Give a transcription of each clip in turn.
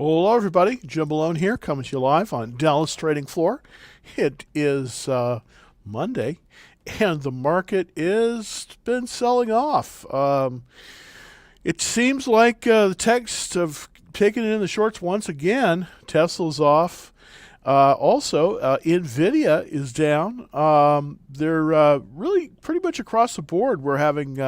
Well, hello, everybody. Jim Malone here, coming to you live on Dallas Trading Floor. It is Monday, and the market is been selling off. It seems like the techs have taken it in the shorts once again. Tesla's off. Also, Nvidia is down. They're really pretty much across the board. We're having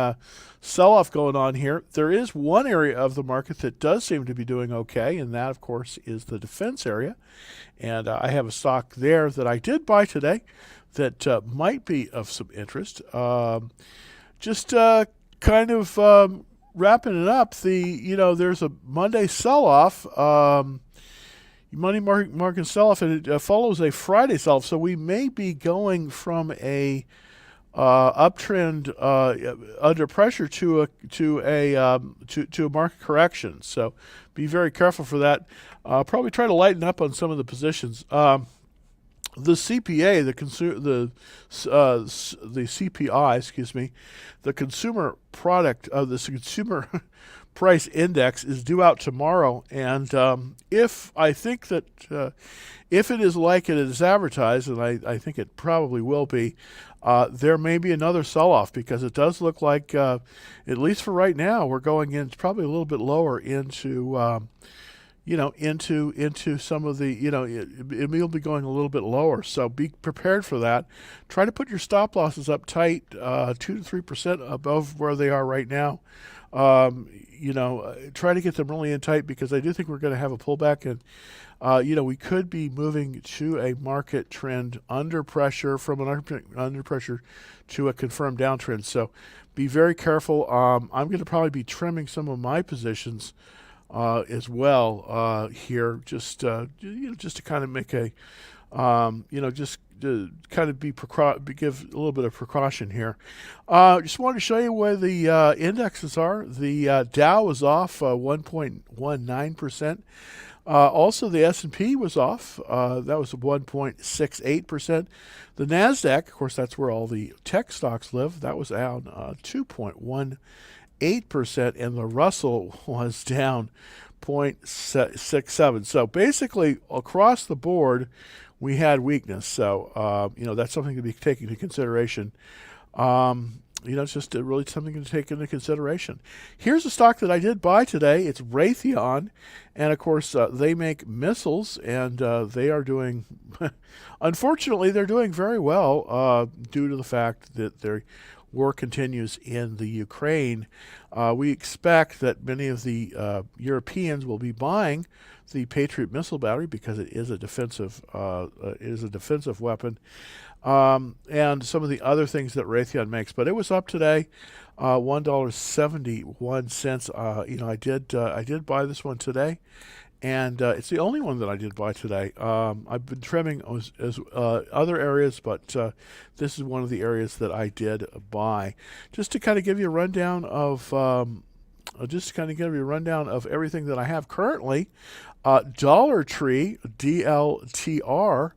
sell-off going on here. There is one area of the market that does seem to be doing okay, and that, of course, is the defense area. And I have a stock there that I did buy today that might be of some interest. Just kind of wrapping it up. There's a Monday sell-off. Money market sell-off, and it follows a Friday sell-off. So we may be going from a uptrend under pressure to a market correction. So be very careful for that. Probably try to lighten up on some of the positions. The CPA, the CPI, excuse me, the consumer product of the consumer price index is due out tomorrow, and if I think that if it is like it is advertised, and I think it probably will be, there may be another sell-off because it does look like, at least for right now, we're going in probably a little bit lower into into some of the, it will be going a little bit lower. So be prepared for that. Try to put your stop losses up tight, 2 to 3% above where they are right now. Try to get them really in tight because I do think we're going to have a pullback, and we could be moving to a market trend under pressure, from an under pressure to a confirmed downtrend. So be very careful. I'm going to probably be trimming some of my positions as well here, just to kind of make a, just to kind of give a little bit of precaution here. Just wanted to show you where the indexes are. The Dow is off 1.19%. Also, the S&P was off. That was 1.68%. The NASDAQ, of course, that's where all the tech stocks live. That was down 2.18%, and the Russell was down 0.67. So basically, across the board, we had weakness. So, that's something to be taken into consideration. It's just really something to take into consideration. Here's a stock that I did buy today. It's Raytheon. And, of course, they make missiles, and they are doing, unfortunately, they're doing very well due to the fact that their war continues in the Ukraine. We expect that many of the Europeans will be buying the Patriot missile battery because it is a defensive weapon, and some of the other things that Raytheon makes. But it was up today, $1.71. I did buy this one today, and it's the only one that I did buy today. I've been trimming as other areas, but this is one of the areas that I did buy. Just to kind of give you a rundown of everything that I have currently. Dollar Tree, DLTR,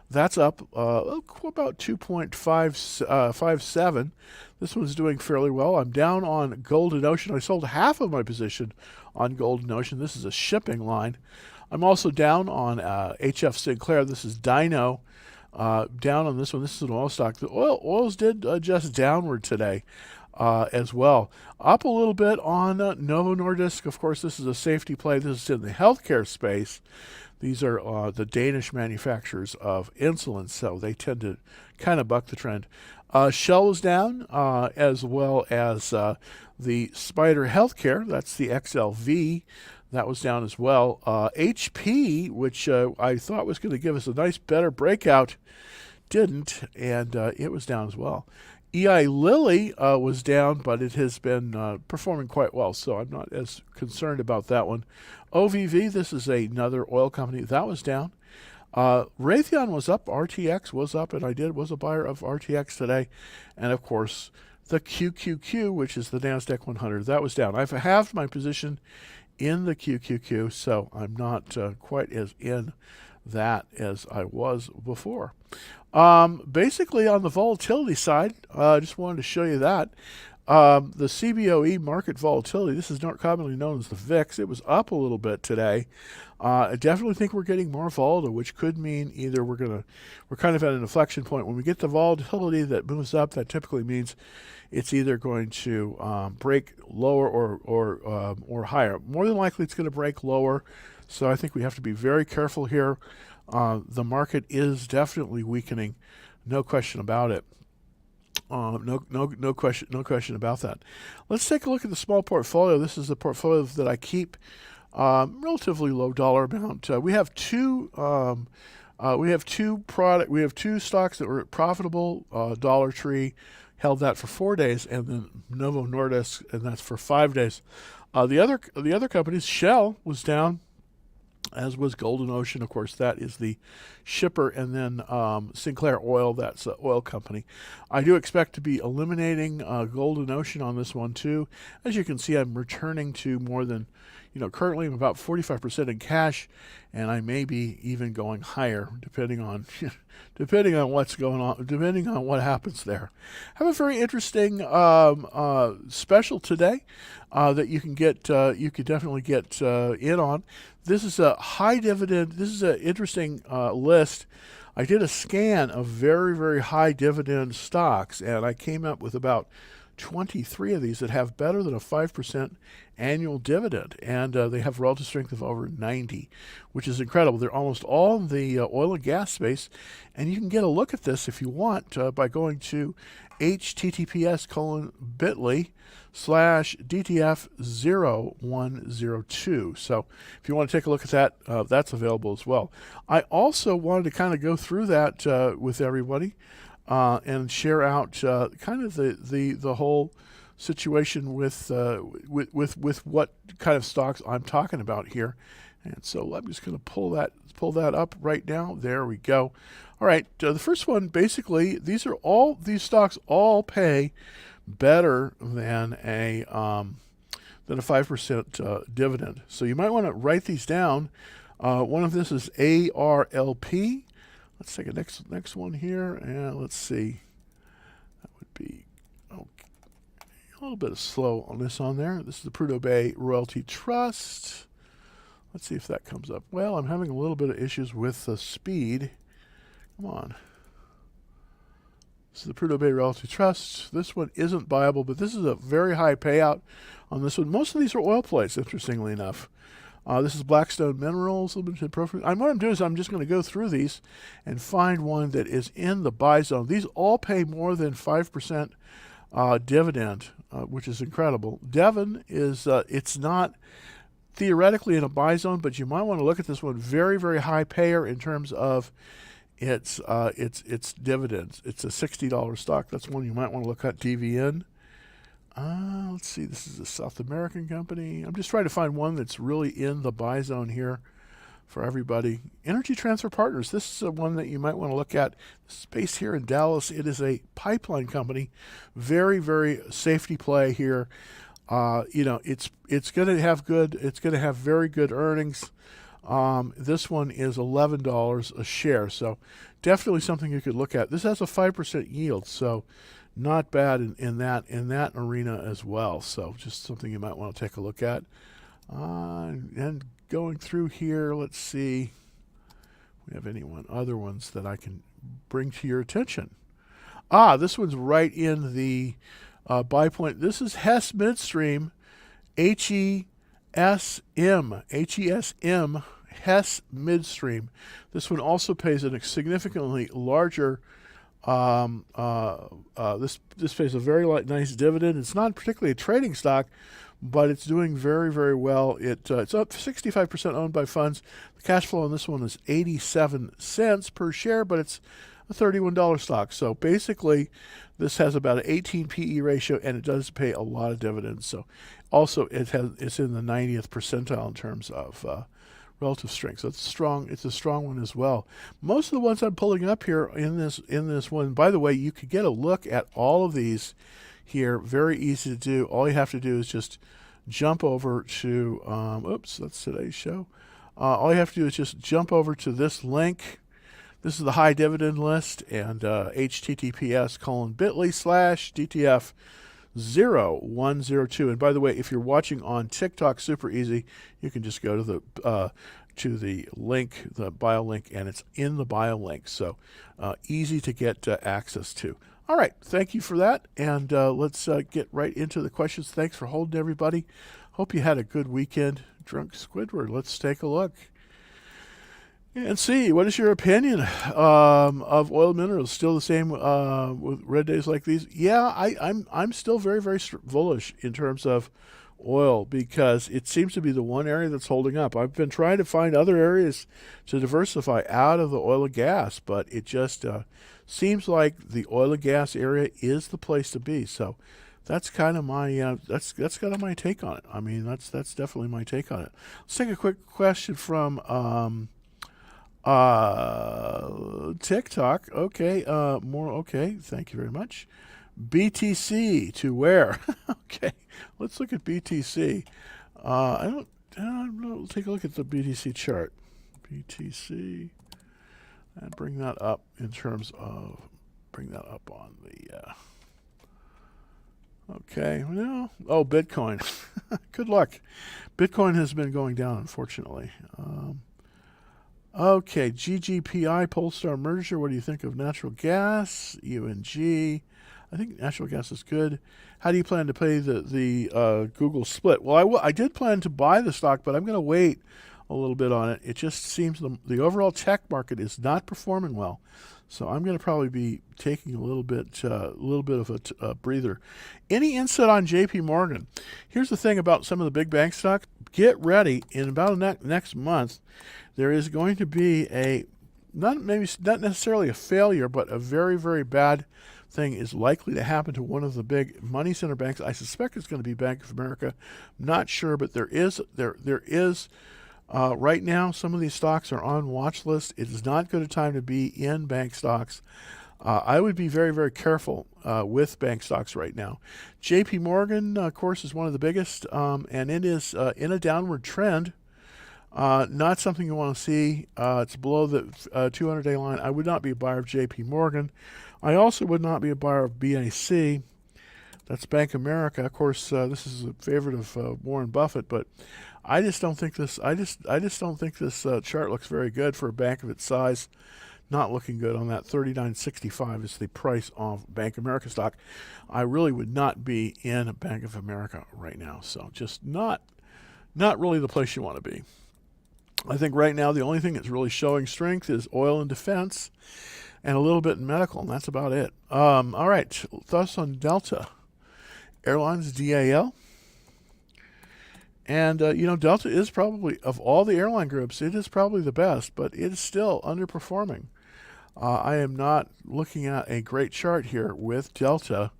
that's up about 2.57. This one's doing fairly well. I'm down on Golden Ocean. I sold half of my position on Golden Ocean. This is a shipping line. I'm also down on HF Sinclair. This is Dino. Down on this one. This is an oil stock. The oils did adjust downward today as well. Up a little bit on Novo Nordisk. Of course, this is a safety play. This is in the healthcare space. These are the Danish manufacturers of insulin, so they tend to kind of buck the trend. Shell is down, as well as the Spider Healthcare. That's the XLV. That was down as well. HP, which I thought was going to give us a nice, better breakout, didn't, and it was down as well. EI Lilly was down, but it has been performing quite well, so I'm not as concerned about that one. OVV, this is another oil company, that was down. Raytheon was up, RTX was up, and I was a buyer of RTX today. And of course, the QQQ, which is the NASDAQ 100, that was down. I've halved my position in the QQQ, so I'm not quite as in that as I was before. Basically, on the volatility side, I just wanted to show you that. The CBOE market volatility, this is not commonly known as the VIX. It was up a little bit today. I definitely think we're getting more volatile, which could mean either we're kind of at an inflection point. When we get the volatility that moves up, that typically means it's either going to break lower or higher. More than likely, it's going to break lower. So I think we have to be very careful here. The market is definitely weakening, no question about it. No question about that. Let's take a look at the small portfolio. This is the portfolio that I keep. Relatively low dollar amount. We have two stocks that were profitable. Dollar Tree held that for 4 days, and then Novo Nordisk, and that's for 5 days. The other companies, Shell was down, as was Golden Ocean. Of course, that is the shipper, and then Sinclair Oil, that's an oil company. I do expect to be eliminating Golden Ocean on this one too. As you can see, I'm returning to more than, currently I'm about 45% in cash, and I may be even going higher depending on what's going on, depending on what happens there. Have a very interesting special today that you can get. You could definitely get in on. This is a high dividend. This is an interesting list. I did a scan of very, very high dividend stocks, and I came up with about 23 of these that have better than a 5% annual dividend, and they have relative strength of over 90, which is incredible. They're almost all in the oil and gas space, and you can get a look at this if you want by going to https://DTF0102. So if you want to take a look at that, that's available as well. I also wanted to kind of go through that with everybody and share out kind of the whole situation with what kind of stocks I'm talking about here. And so I'm just going to pull that up right now. There we go. All right, the first one, basically, these stocks all pay better than a 5% dividend. So you might want to write these down. One of this is ARLP. Let's take a next one here, and let's see. That would be okay. A little bit of slow on this on there. This is the Prudhoe Bay Royalty Trust. Let's see if that comes up. Well, I'm having a little bit of issues with the speed. Come on. This is the Prudhoe Bay Royalty Trust. This one isn't viable, but this is a very high payout on this one. Most of these are oil plays, interestingly enough. This is Blackstone Minerals Limited. What I'm doing is I'm just going to go through these and find one that is in the buy zone. These all pay more than 5% dividend, which is incredible. Devon is it's not theoretically in a buy zone, but you might want to look at this one. Very, very high payer in terms of its dividends. It's a $60 stock. That's one you might want to look at. DVN. Let's see. This is a South American company. I'm just trying to find one that's really in the buy zone here for everybody. Energy Transfer Partners. This is one that you might want to look at. This is based here in Dallas. It is a pipeline company. Very, very safety play here. It's going to have very good earnings. This one is $11 a share, so definitely something you could look at. This has a 5% yield, so not bad in that arena as well. So just something you might want to take a look at. And going through here, let's see if we have other ones that I can bring to your attention. This one's right in the buy point. This is Hess Midstream, HESM, Hess Midstream. This one also pays a significantly larger. This pays a very nice dividend. It's not particularly a trading stock, but it's doing very, very well. It's up 65% owned by funds. The cash flow on this one is 87 cents per share, but it's a $31 stock. So basically, this has about an 18 PE ratio, and it does pay a lot of dividends. So also, it's in the 90th percentile in terms of relative strength. So it's a strong one as well. Most of the ones I'm pulling up here in this one, by the way, you could get a look at all of these here. Very easy to do. All you have to do is just jump over to that's today's show. All you have to do is just jump over to this link. This is the high dividend list, and https://DTF 0102. And by the way, if you're watching on TikTok, super easy. You can just go to the link, the bio link, and it's in the bio link. So easy to get access to. All right, thank you for that. And let's get right into the questions. Thanks for holding, everybody. Hope you had a good weekend. Drunk Squidward, let's take a look and see, what is your opinion of oil minerals? Still the same with red days like these? Yeah, I'm still very, very bullish in terms of oil, because it seems to be the one area that's holding up. I've been trying to find other areas to diversify out of the oil and gas, but it just seems like the oil and gas area is the place to be. So that's kind of my that's kind of my take on it. I mean, that's definitely my take on it. Let's take a quick question from TikTok. Okay, more. Okay, thank you very much. BTC to where? Okay, let's look at BTC. I don't know. Take a look at the BTC chart. BTC, and bring that up in terms of on the. Okay, well, oh, Bitcoin. Good luck. Bitcoin has been going down, unfortunately. Okay, GGPI, Polestar merger. What do you think of natural gas? UNG. I think natural gas is good. How do you plan to pay the Google split? Well, I did plan to buy the stock, but I'm going to wait a little bit on it. It just seems the overall tech market is not performing well. So I'm going to probably be taking a little bit of a breather. Any insight on J.P. Morgan? Here's the thing about some of the big bank stocks. Get ready. In about next month, there is going to be not necessarily a failure, but a very, very bad thing is likely to happen to one of the big money center banks. I suspect it's going to be Bank of America. I'm not sure, but there is. Right now, some of these stocks are on watch list. It is not good a time to be in bank stocks. I would be very, very careful with bank stocks right now. J.P. Morgan, of course, is one of the biggest, and it is in a downward trend. Not something you want to see. It's below the 200-day line. I would not be a buyer of J.P. Morgan. I also would not be a buyer of BAC. That's Bank of America. Of course, this is a favorite of Warren Buffett, but I just don't think this. I just don't think this chart looks very good for a bank of its size. Not looking good on that. 39.65 is the price of Bank of America stock. I really would not be in Bank of America right now. So just not really the place you want to be. I think right now the only thing that's really showing strength is oil and defense, and a little bit in medical, and that's about it. All right, thoughts on Delta Airlines, DAL. And, Delta is probably, of all the airline groups, it is probably the best, but it is still underperforming. I am not looking at a great chart here with Delta.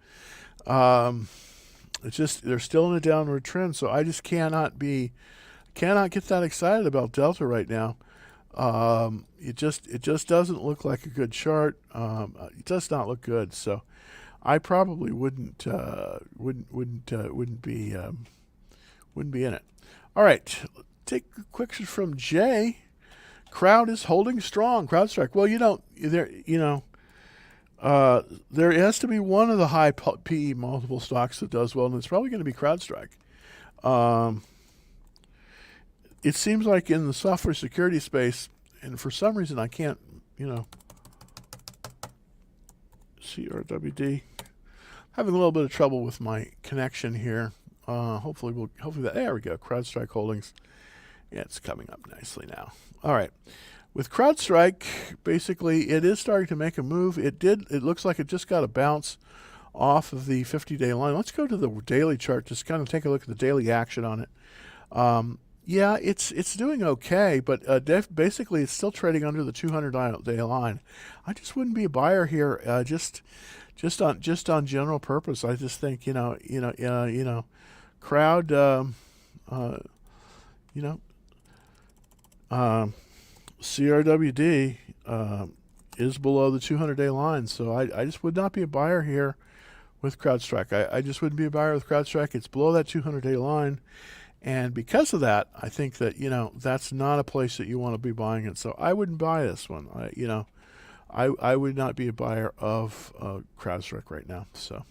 It's just, they're still in a downward trend, so I just cannot get that excited about Delta right now. It just doesn't look like a good chart. It does not look good, so I probably wouldn't be in it. All right, take a question from Jay. Crowd is holding strong. CrowdStrike. Well, there has to be one of the high PE multiple stocks that does well, and it's probably going to be CrowdStrike. It seems like in the software security space, and for some reason I can't, CRWD. Having a little bit of trouble with my connection here. Hopefully there we go. CrowdStrike Holdings. Yeah, it's coming up nicely now. All right. With CrowdStrike, basically it is starting to make a move. It looks like it just got a bounce off of the 50-day line. Let's go to the daily chart, just kind of take a look at the daily action on it. Yeah, it's doing okay, but basically it's still trading under the 200-day line. I just wouldn't be a buyer here. Just on general purpose. I just think Crowd, CRWD is below the 200-day line, so I just would not be a buyer here with CrowdStrike. I just wouldn't be a buyer with CrowdStrike. It's below that 200-day line, and because of that, I think that that's not a place that you want to be buying it. So I wouldn't buy this one. I would not be a buyer of CrowdStrike right now. So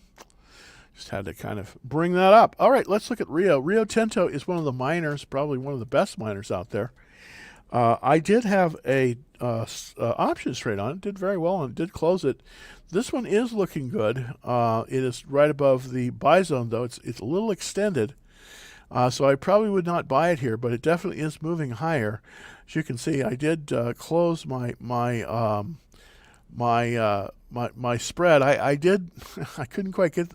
Just had to kind of bring that up. All right, let's look at Rio. Rio Tinto is one of the miners, probably one of the best miners out there. I did have a options trade on it. Did very well and did close it. This one is looking good. It is right above the buy zone, though. It's a little extended. So I probably would not buy it here, but it definitely is moving higher. As you can see, I did close my spread. I did. I couldn't quite get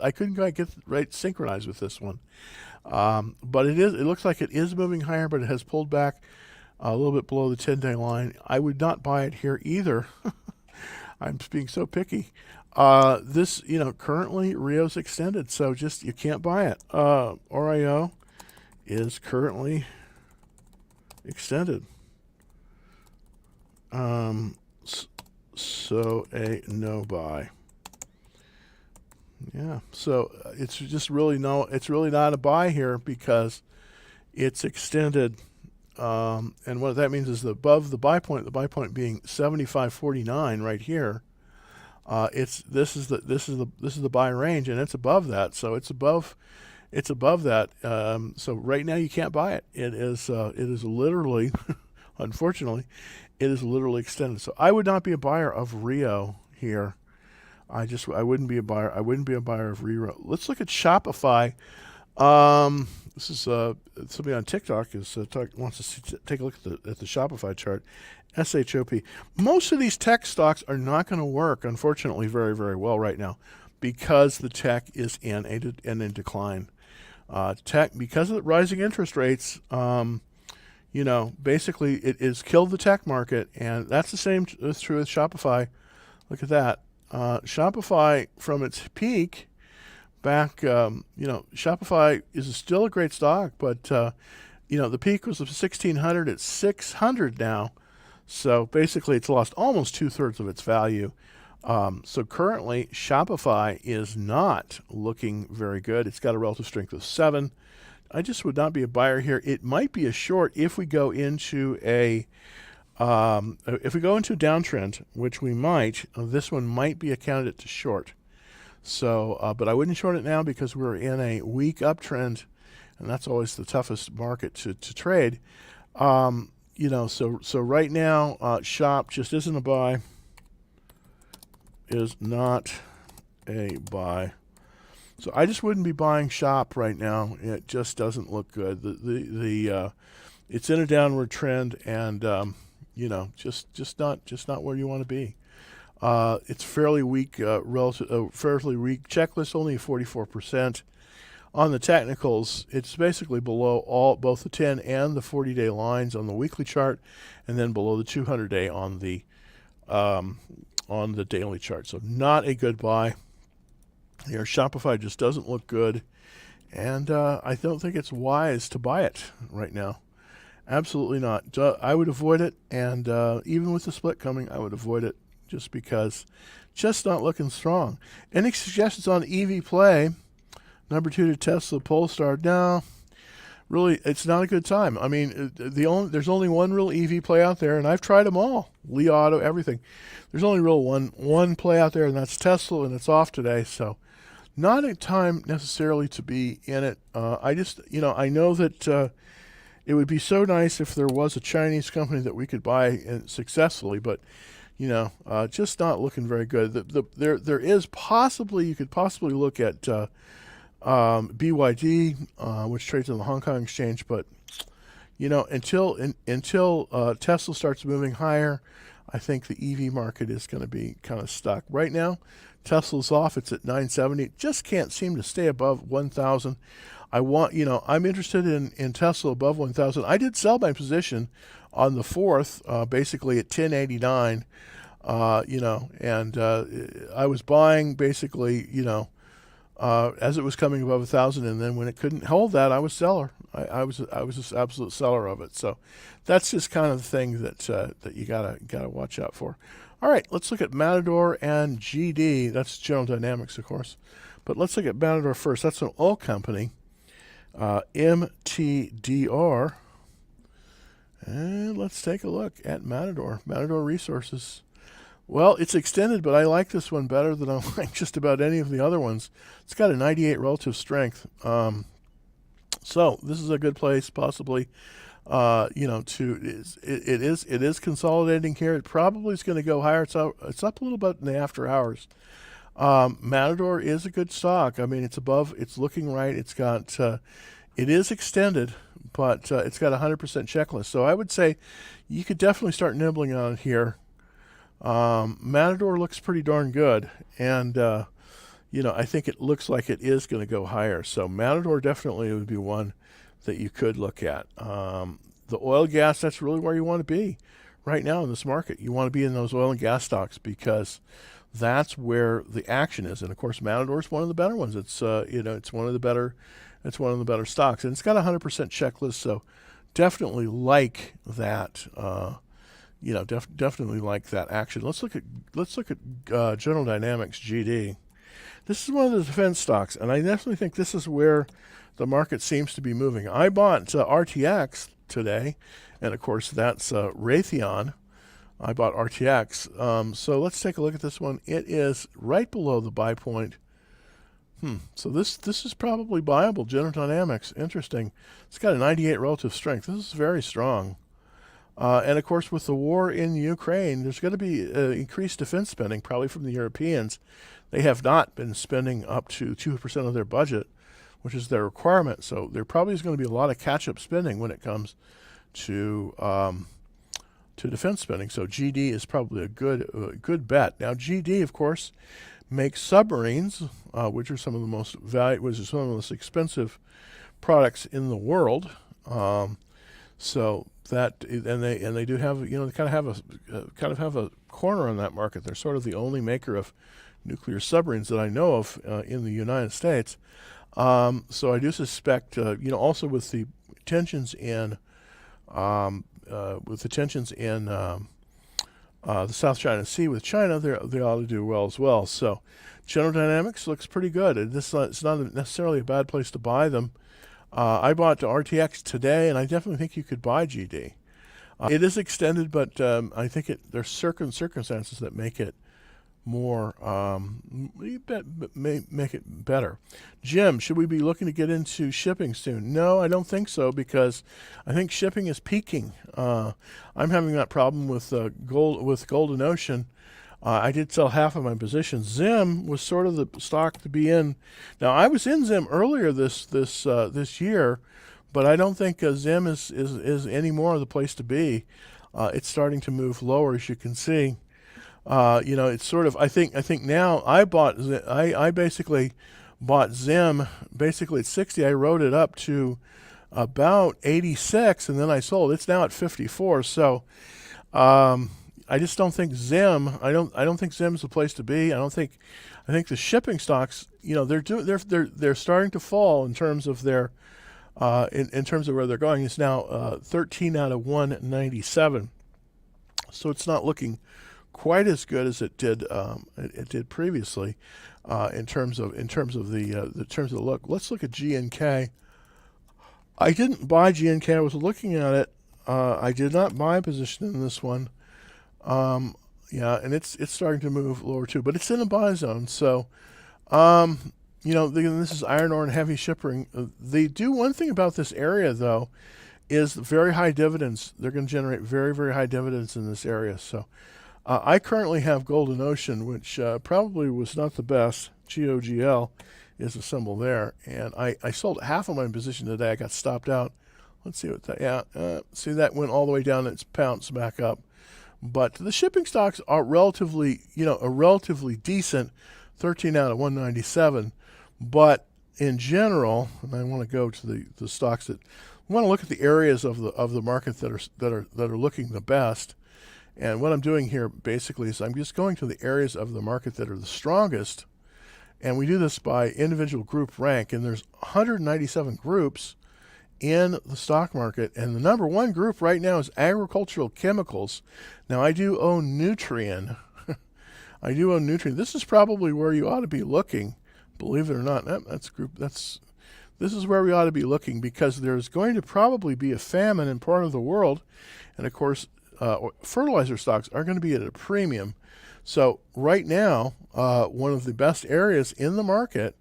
right synchronized with this one. But it looks like it is moving higher, but it has pulled back a little bit below the 10-day line. I would not buy it here either. I'm being so picky. This, currently Rio's extended, so just you can't buy it. RIO is currently extended. So a no buy. Yeah, so it's just really it's really not a buy here because it's extended. And what that means is above the buy point being 75.49 right here. This is the buy range, and it's above that, so it's above that. So right now you can't buy it. It is literally, unfortunately, it is literally extended. So I would not be a buyer of Rio here. I wouldn't be a buyer. I wouldn't be a buyer of Rio. Let's look at Shopify. This is somebody on TikTok wants to take a look at the Shopify chart. SHOP. Most of these tech stocks are not going to work, unfortunately, very, very well right now because the tech is in a decline. Tech, because of the rising interest rates, basically it has killed the tech market, and that's the same is true with Shopify. Look at that. Shopify from its peak back, Shopify is still a great stock, but the peak was 1,600. It's 600 now. So basically, it's lost almost 2/3 of its value. So currently, Shopify is not looking very good. It's got a relative strength of 7. I just would not be a buyer here. It might be a short if we go into a downtrend, which we might. This one might be a candidate to short. So, but I wouldn't short it now because we're in a weak uptrend, and that's always the toughest market to trade. So right now, Shop just isn't a buy. Is not a buy. So I just wouldn't be buying Shop right now. It just doesn't look good. It's in a downward trend, and just not where you want to be. It's fairly weak, fairly weak checklist, only 44%. On the technicals, it's basically below both the 10 and the 40-day lines on the weekly chart, and then below the 200-day on the daily chart. So not a good buy. Here, Shopify just doesn't look good, and I don't think it's wise to buy it right now. Absolutely not. I would avoid it, and even with the split coming, I would avoid it just because just not looking strong. Any suggestions on EV play? Number 2 to Tesla, Polestar. No, really, it's not a good time. I mean, there's only one real EV play out there, and I've tried them all. Li Auto, everything. There's only real one play out there, and that's Tesla, and it's off today. So not a time necessarily to be in it. I know that it would be so nice if there was a Chinese company that we could buy successfully, but just not looking very good. There is possibly, you could possibly look at BYD, which trades on the Hong Kong exchange, but until Tesla starts moving higher, I think the EV market is going to be kind of stuck. Right now, Tesla's off. It's at 970. Just can't seem to stay above 1,000. I'm interested in Tesla above 1,000. I did sell my position on the 4th, basically at 1089. And I was buying basically, as it was coming above 1,000, and then when it couldn't hold that, I was seller. I was just absolute seller of it. So that's just kind of the thing that you gotta watch out for. All right, let's look at Matador and GD. That's General Dynamics, of course, but let's look at Matador first. That's an oil company, MTDR, and let's take a look at Matador. Matador Resources. Well, it's extended, but I like this one better than I like just about any of the other ones. It's got a 98 relative strength. So this is a good place, possibly, it is consolidating here. It probably is going to go higher. It's up a little bit in the after hours. Matador is a good stock. I mean, it's above. It's looking right. It is extended, but it's got a 100% checklist. So I would say you could definitely start nibbling on it here. Matador looks pretty darn good, and I think it looks like it is going to go higher. So Matador definitely would be one that you could look at. The oil gas, that's really where you want to be right now in this market. You want to be in those oil and gas stocks because that's where the action is. And of course, Matador is one of the better ones. It's one of the better stocks, and it's got a 100% checklist. So definitely like that. Definitely like that action. Let's look at General Dynamics GD. This is one of the defense stocks, and I definitely think this is where the market seems to be moving. I bought RTX today, and of course that's Raytheon. I bought RTX. So let's take a look at this one. It is right below the buy point. So this is probably buyable. General Dynamics, interesting. It's got a 98 relative strength. This is very strong. And of course, with the war in Ukraine, there's going to be increased defense spending, probably from the Europeans. They have not been spending up to 2% of their budget, which is their requirement. So there probably is going to be a lot of catch-up spending when it comes to defense spending. So GD is probably a good bet. Now GD, of course, makes submarines, which are some of the most expensive products in the world. So that and they do have they kind of have a corner on that market. They're sort of the only maker of nuclear submarines that I know of in the United States. So I do suspect also with the tensions in the South China Sea with China, they ought to do well as well. So General Dynamics looks pretty good. It's not necessarily a bad place to buy them. I bought the RTX today, and I definitely think you could buy GD. It is extended, but I think there's certain circumstances that make it more, make it better. Jim, should we be looking to get into shipping soon? No, I don't think so, because I think shipping is peaking. I'm having that problem with Golden Ocean. I did sell half of my position. Zim was sort of the stock to be in. Now I was in Zim earlier this year, but I don't think Zim is any more the place to be. It's starting to move lower, as you can see. It's sort of. I think now I basically bought Zim basically at 60. I rode it up to about 86, and then I sold. It's now at 54. So. I just don't think Zim. I don't think Zim's the place to be. I think the shipping stocks. They're starting to fall in terms of their in terms of where they're going. It's now 13 out of 197. So it's not looking quite as good as it did previously in terms of the look. Let's look at GNK. I didn't buy GNK. I was looking at it. I did not buy a position in this one. And it's starting to move lower too, but it's in a buy zone. So, this is iron ore and heavy shipping. They do one thing about this area though, is very high dividends. They're going to generate very, very high dividends in this area. So, I currently have Golden Ocean, which probably was not the best. GOGL is a symbol there, and I sold half of my position today. I got stopped out. Let's see what that. See, that went all the way down. It's bounced back up. But the shipping stocks are a relatively decent 13 out of 197. But in general, and I want to go to the stocks that I want to look at the areas of the market that are looking the best. And what I'm doing here basically is I'm just going to the areas of the market that are the strongest. And we do this by individual group rank, and there's 197 groups in the stock market, and the number one group right now is agricultural chemicals. Now I do own Nutrien. This is probably where you ought to be looking, believe it or not. This is where we ought to be looking, because there's going to probably be a famine in part of the world, and of course fertilizer stocks are going to be at a premium. So right now, one of the best areas in the market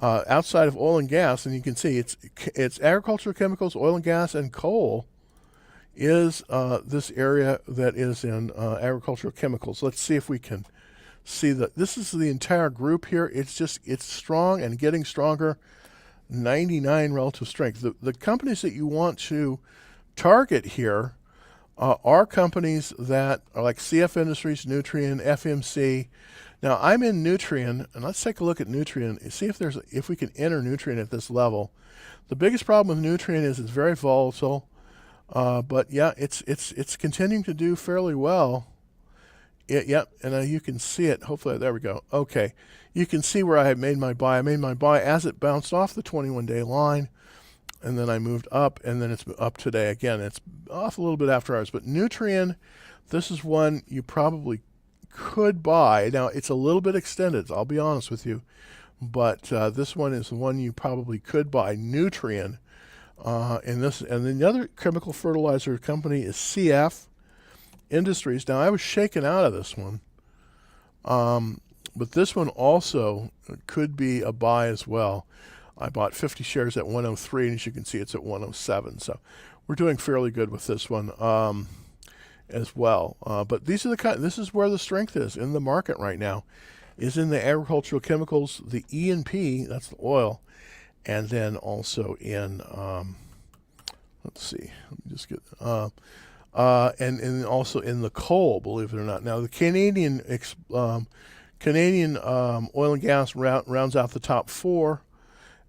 outside of oil and gas, and you can see it's agricultural chemicals, oil and gas, and coal is this area that is in agricultural chemicals. Let's see if we can see that. This is the entire group here. It's strong and getting stronger. 99 relative strength. The companies that you want to target here are companies that are like CF Industries, Nutrien, FMC. Now I'm in Nutrien, and let's take a look at Nutrien and see if we can enter Nutrien at this level. The biggest problem with Nutrien is it's very volatile, but yeah, it's continuing to do fairly well. Yep, and you can see it. Hopefully, there we go. Okay, you can see where I have made my buy. I made my buy as it bounced off the 21-day line, and then I moved up, and then it's up today again. It's off a little bit after hours, but Nutrien, this is one you probably could buy. Now it's a little bit extended, I'll be honest with you, but this one is the one you probably could buy. Nutrien, and then the other chemical fertilizer company is CF Industries. Now I was shaken out of this one, but this one also could be a buy as well. I bought 50 shares at 103, and as you can see, it's at 107. So we're doing fairly good with this one as well. But this is where the strength is in the market right now, is in the agricultural chemicals, the E&P, that's the oil, and then also in let's see, let me just get and also in the coal, believe it or not. Now the Canadian oil and gas rounds out the top four,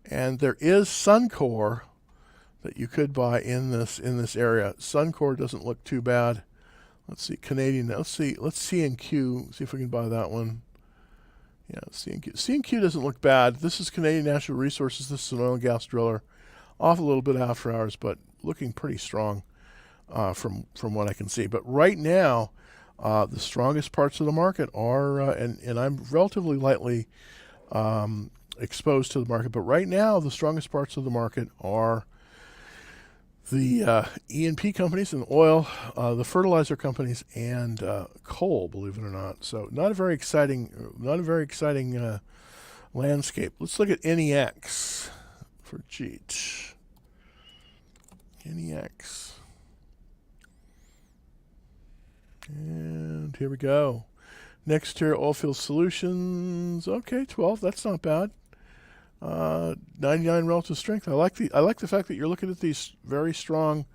and there is Suncor that you could buy in this area. Suncor doesn't look too bad. Let's see, Canadian. Let's see C&Q. See if we can buy that one. Yeah, C&Q. C&Q doesn't look bad. This is Canadian Natural Resources. This is an oil and gas driller, off a little bit after hours, but looking pretty strong. From what I can see. But right now, the strongest parts of the market are, and I'm relatively lightly exposed to the market, but right now the strongest parts of the market are the E&P companies and oil, the fertilizer companies, and coal, believe it or not. So not a very exciting landscape. Let's look at NEX for Jeet. NEX. And here we go. Next tier, Oilfield Solutions. Okay, 12. That's not bad. 99 relative strength. I like the fact that you're looking at these very strong.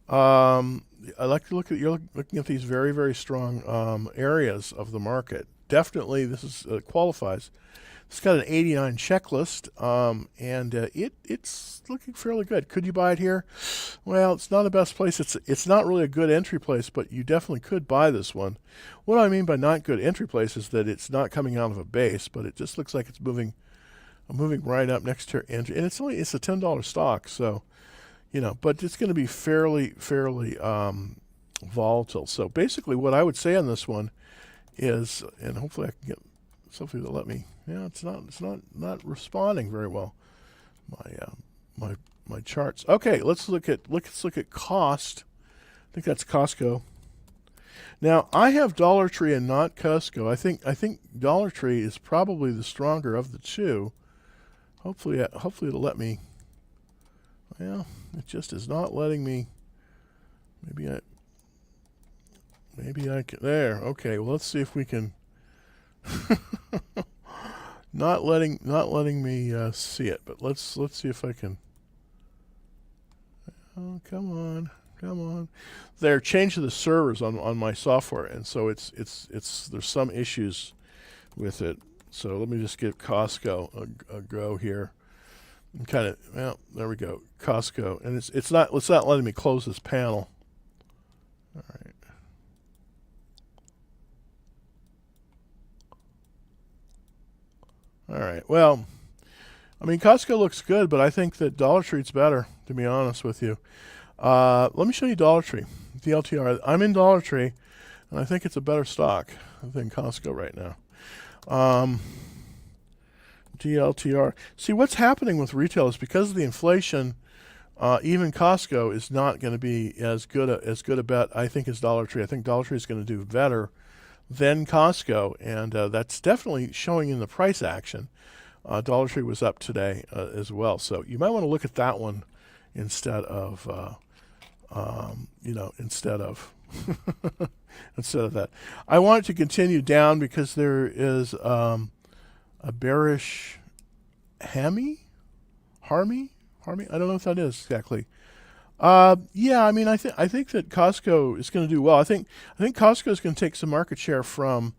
You're looking at these very, very strong areas of the market. Definitely, this is qualifies. It's got an 89 checklist, and it's looking fairly good. Could you buy it here? Well, it's not the best place. It's not really a good entry place, but you definitely could buy this one. What I mean by not good entry place is that it's not coming out of a base, but it just looks like it's moving right up next to your entry, and it's a $10 stock, so but it's going to be fairly volatile. So basically, what I would say on this one is, and hopefully I can get something to let me. Yeah, it's not responding very well. My charts. Okay, let's look at cost. I think that's Costco. Now I have Dollar Tree and not Costco. I think Dollar Tree is probably the stronger of the two. Hopefully it'll let me. Well, it just is not letting me. Maybe I can. There. Okay. Well, let's see if we can. Not letting me see it, but let's see if I can. Oh, come on. They're changing the servers on my software, and so it's there's some issues with it. So let me just give Costco a go here. And kind of, well, there we go, Costco, and it's not letting me close this panel. All right. All right. Well, I mean, Costco looks good, but I think that Dollar Tree's better, to be honest with you. Let me show you Dollar Tree, DLTR. I'm in Dollar Tree, and I think it's a better stock than Costco right now. DLTR. See, what's happening with retail is because of the inflation, Even Costco is not going to be as good a bet, I think, as Dollar Tree. I think Dollar Tree is going to do better than Costco, and that's definitely showing in the price action. Dollar Tree was up today as well, so you might want to look at that one instead of instead of instead of that. I want it to continue down because there is a bearish Harmy. I don't know if that is exactly. Yeah, I mean, I think that Costco is going to do well. I think Costco is going to take some market share from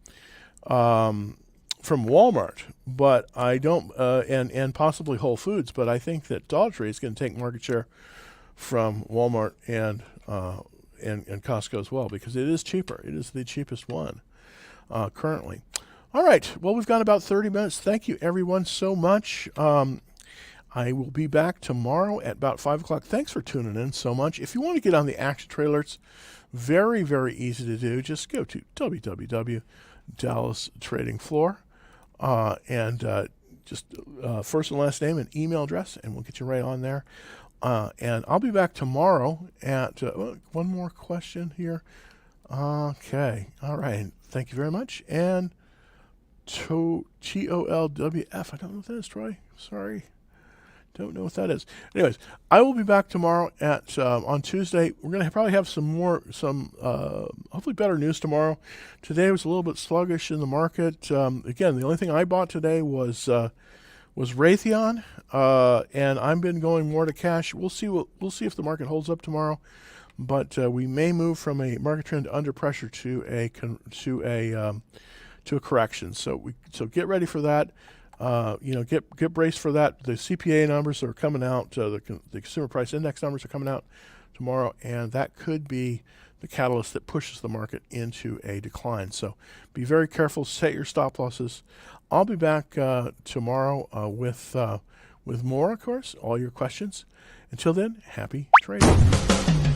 Walmart, but I don't, and possibly Whole Foods, but I think that Dollar Tree is going to take market share from Walmart and Costco as well, because it is cheaper. It is the cheapest one currently. All right. Well, we've got about 30 minutes. Thank you, everyone, so much. I will be back tomorrow at about 5 o'clock. Thanks for tuning in so much. If you want to get on the action trade alerts, very, very easy to do. Just go to www.Dallas Trading Floor and just first and last name and email address, and we'll get you right on there. And I'll be back tomorrow at one more question here. Okay. All right. Thank you very much. And TOLWF. I don't know what that is, Troy. Sorry. Don't know what that is. Anyways, I will be back tomorrow at on Tuesday. We're going to probably have some hopefully better news tomorrow. Today was a little bit sluggish in the market. Again, the only thing I bought today was Raytheon, and I've been going more to cash. We'll see if the market holds up tomorrow, but we may move from a market trend under pressure to a correction. So get ready for that. Get braced for that. The CPA numbers are coming out. The consumer price index numbers are coming out tomorrow, and that could be the catalyst that pushes the market into a decline. So be very careful. Set your stop losses. I'll be back tomorrow with more, of course, all your questions. Until then, happy trading.